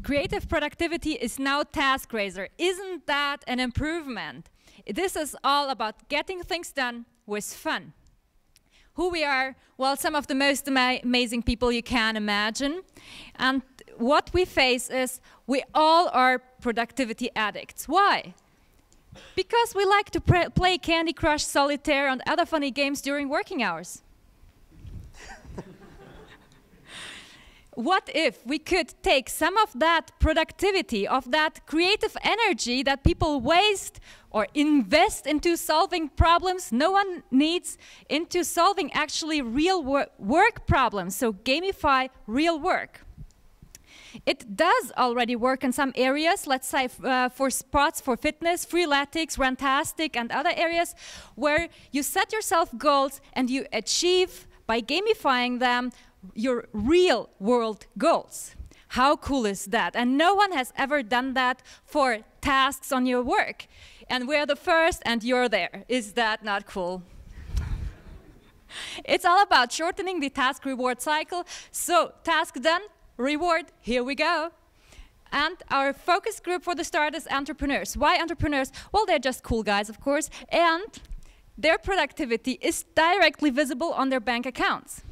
Creative productivity is now TaskRazor. Isn't that an improvement? This is all about getting things done with fun. Who we are? Well, some of the most amazing people you can imagine. And what we face is we all are productivity addicts. Why? Because we like to play Candy Crush, Solitaire, and other funny games during working hours. What if we could take some of that productivity, of that creative energy that people waste or invest into solving problems no one needs, into solving actually real work problems, so gamify real work? It does already work in some areas, let's say for sports, for fitness, Freeletics, Rantastic, and other areas where you set yourself goals and you achieve, by gamifying them, your real world goals. How cool is that? And no one has ever done that for tasks on your work. And we're the first and you're there. Is that not cool? It's all about shortening the task reward cycle. So task done, reward, here we go. And our focus group for the start is entrepreneurs. Why entrepreneurs? Well, they're just cool guys, of course, and their productivity is directly visible on their bank accounts.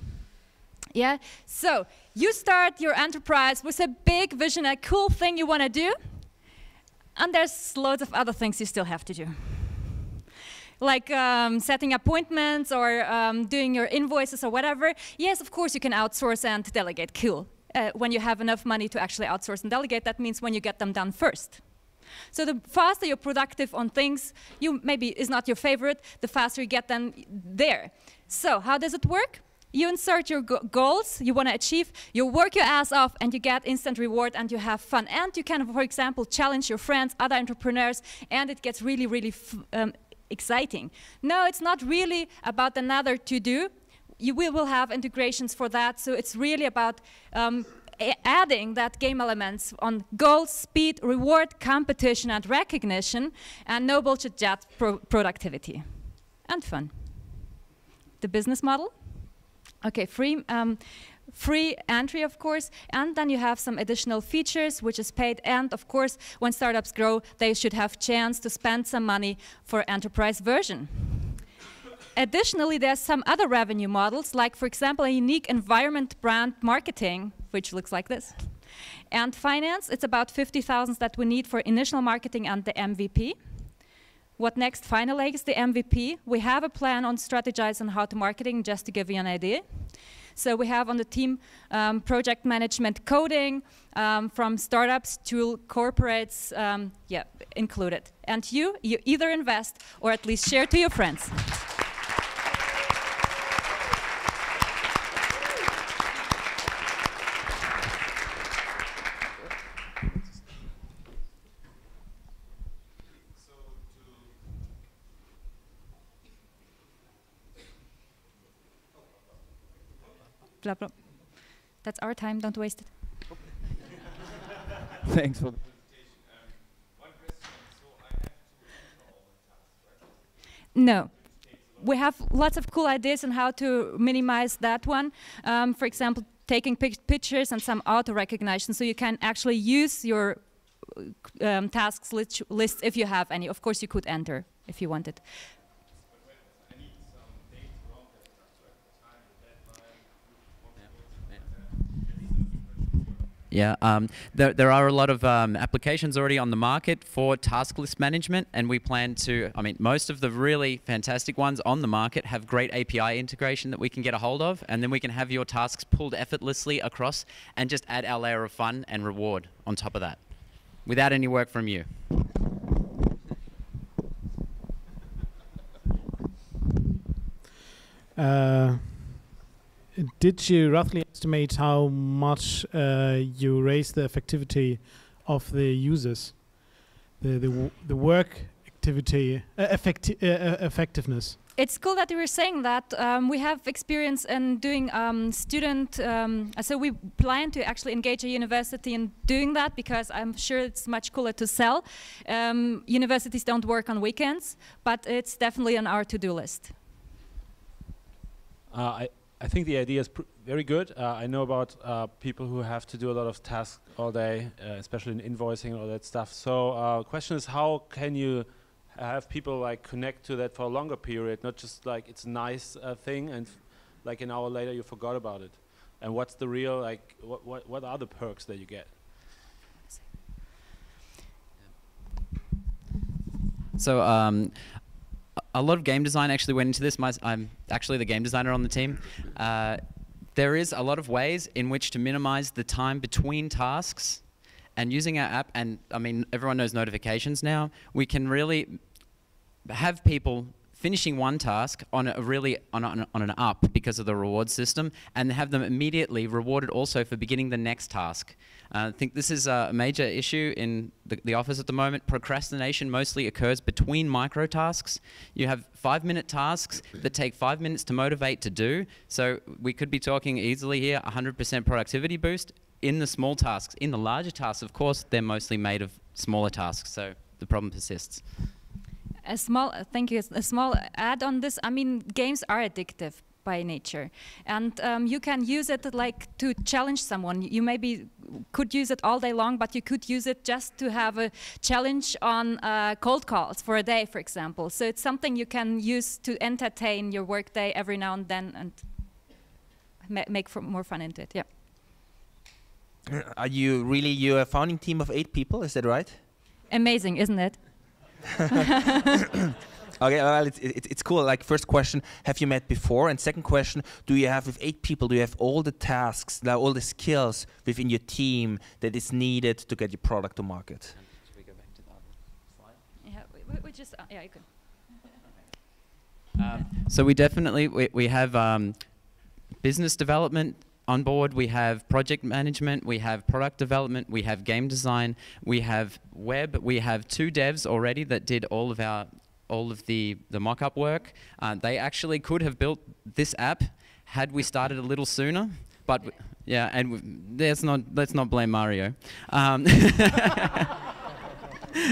Yeah, so you start your enterprise with a big vision, a cool thing you want to do, and there's loads of other things you still have to do. Like setting appointments or doing your invoices or whatever. Yes, of course you can outsource and delegate, cool. When you have enough money to actually outsource and delegate, that means when you get them done first. So the faster you're productive on things you maybe is not your favorite, the faster you get them there. So how does it work? You insert your goals you want to achieve, you work your ass off, and you get instant reward, and you have fun. And you can, for example, challenge your friends, other entrepreneurs, and it gets really, really exciting. No, it's not really about another to-do. We will have integrations for that, so it's really about adding that game elements on goals, speed, reward, competition, and recognition, and no bullshit jet productivity. And fun. The business model? Okay, free entry, of course, and then you have some additional features, which is paid, and of course, when startups grow, they should have chance to spend some money for enterprise version. Additionally, there's some other revenue models, like, for example, a unique environment brand marketing, which looks like this. And finance, it's about 50,000 that we need for initial marketing and the MVP. What next? Finally is the MVP. We have a plan on strategizing how to marketing, just to give you an idea. So we have on the team project management, coding, from startups to corporates, yeah, included. And you either invest or at least share to your friends. Blah, blah. That's our time, don't waste it. Thanks for the presentation. One question, so I have to enter all the tasks, right? No. We have lots of cool ideas on how to minimize that one. For example, taking pictures and some auto recognition, so you can actually use your tasks list if you have any. Of course, you could enter if you wanted. Yeah, there are a lot of applications already on the market for task list management, and we plan to, I mean, most of the really fantastic ones on the market have great API integration that we can get a hold of, and then we can have your tasks pulled effortlessly across and just add our layer of fun and reward on top of that, without any work from you. Did you roughly estimate how much you raise the effectivity of the users, the work activity effectiveness? It's cool that you were saying that. We have experience in doing student, so we plan to actually engage a university in doing that, because I'm sure it's much cooler to sell. Universities don't work on weekends, but it's definitely on our to-do list. I think the idea is very good. I know about people who have to do a lot of tasks all day, especially in invoicing and all that stuff. So question is, how can you have people like connect to that for a longer period, not just like it's a nice thing and like an hour later you forgot about it? And what's the real, like, what are the perks that you get? So a lot of game design actually went into this. I'm actually the game designer on the team. There is a lot of ways in which to minimize the time between tasks, and using our app, and I mean, everyone knows notifications now, we can really have people finishing one task on an up because of the reward system, and have them immediately rewarded also for beginning the next task. I think this is a major issue in the office at the moment. Procrastination mostly occurs between micro tasks. You have 5-minute tasks that take 5 minutes to motivate to do. So we could be talking easily here 100% productivity boost in the small tasks. In the larger tasks, of course, they're mostly made of smaller tasks. So the problem persists. A small, thank you. A small add on this. I mean, games are addictive by nature, and you can use it like to challenge someone. You maybe could use it all day long, but you could use it just to have a challenge on cold calls for a day, for example. So it's something you can use to entertain your workday every now and then, and make more fun into it. Yeah. Are you really, you're a founding team of 8 people? Is that right? Amazing, isn't it? Okay, well, it's cool. Like, first question, have you met before? And second question, do you have, with 8 people, do you have all the tasks, all the skills within your team that is needed to get your product to market? Should we go back to the other slide? Yeah, we just, yeah, you could. So we definitely, we have business development on board, we have project management, we have product development, we have game design, we have web, we have 2 devs already that did all of the mock-up work. They actually could have built this app had we started a little sooner, but yeah, and let's not blame Mario.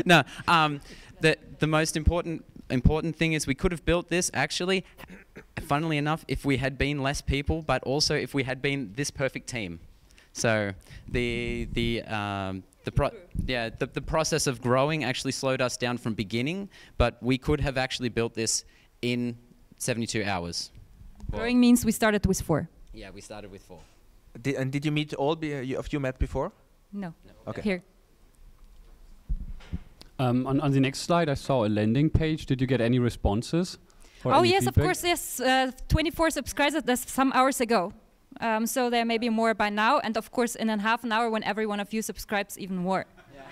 No, the most important thing is we could have built this actually, funnily enough, if we had been less people, but also if we had been this perfect team. So the process of growing actually slowed us down from beginning, but we could have actually built this in 72 hours. Growing means we started with 4. Yeah, we started with 4. And did you meet all of you met before? No. Okay. Here. On the next slide, I saw a landing page. Did you get any responses? Oh yes, of course, yes. 24 subscribers, that's some hours ago. So there may be more by now, and of course in half an hour when every one of you subscribes, even more. Yeah.